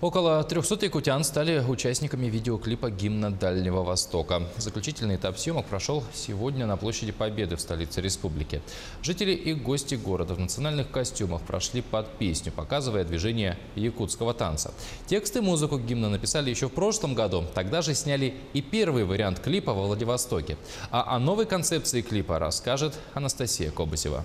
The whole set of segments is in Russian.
Около 300 якутян стали участниками видеоклипа «Гимна Дальнего Востока». Заключительный этап съемок прошел сегодня на площади Победы в столице республики. Жители и гости города в национальных костюмах прошли под песню, показывая движение якутского танца. Тексты и музыку гимна написали еще в прошлом году. Тогда же сняли и первый вариант клипа во Владивостоке. А о новой концепции клипа расскажет Анастасия Кобасева.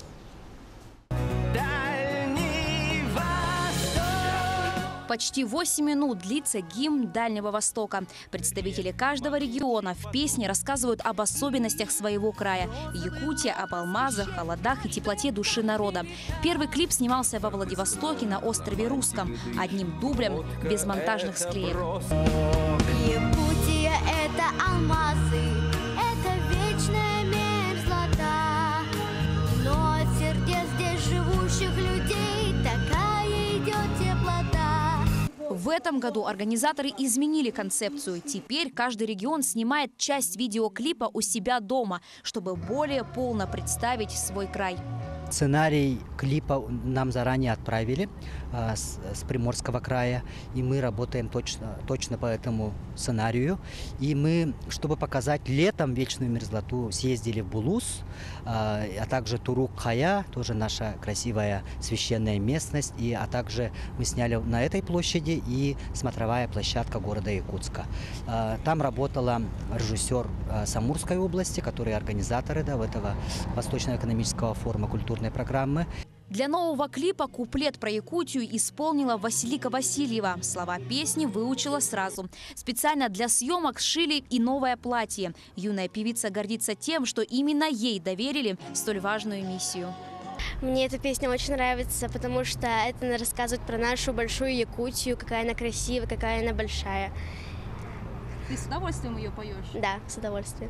Почти 8 минут длится гимн Дальнего Востока. Представители каждого региона в песне рассказывают об особенностях своего края. Якутия об алмазах, холодах и теплоте души народа. Первый клип снимался во Владивостоке на острове Русском. Одним дублем, без монтажных склеек. Якутия – это алмазы, это вечная мерзлота. Но от сердец здесь живущих людей такая идет теплота. В этом году организаторы изменили концепцию. Теперь каждый регион снимает часть видеоклипа у себя дома, чтобы более полно представить свой край. Сценарий клипа нам заранее отправили с Приморского края, и мы работаем точно по этому сценарию. И мы, чтобы показать летом вечную мерзлоту, съездили в Булус, а также Турук-Хая, тоже наша красивая священная местность, а также мы сняли на этой площади и смотровая площадка города Якутска. Там работала режиссер Самурской области, которые организаторы этого Восточного экономического форума культурной программы. Для нового клипа куплет про Якутию исполнила Василика Васильева. Слова песни выучила сразу. Специально для съемок сшили и новое платье. Юная певица гордится тем, что именно ей доверили столь важную миссию. Мне эта песня очень нравится, потому что это рассказывает про нашу большую Якутию, какая она красивая, какая она большая. Ты с удовольствием ее поешь? Да, с удовольствием.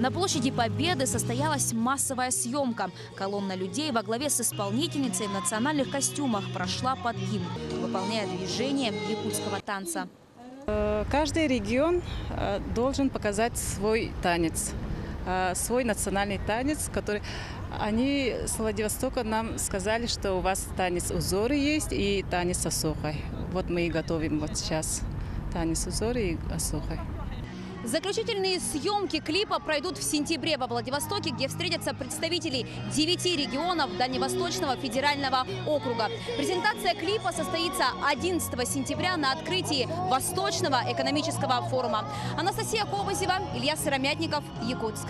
На площади Победы состоялась массовая съемка. Колонна людей во главе с исполнительницей в национальных костюмах прошла под гимн, выполняя движение якутского танца. Каждый регион должен показать свой танец, свой национальный танец, который они с Владивостока нам сказали, что у вас танец узоры есть и танец осохой. Вот мы и готовим вот сейчас танец узоры и осохой. Заключительные съемки клипа пройдут в сентябре во Владивостоке, где встретятся представители 9 регионов Дальневосточного федерального округа. Презентация клипа состоится 11 сентября на открытии Восточного экономического форума. Анастасия Кобасева, Илья Сыромятников, Якутск.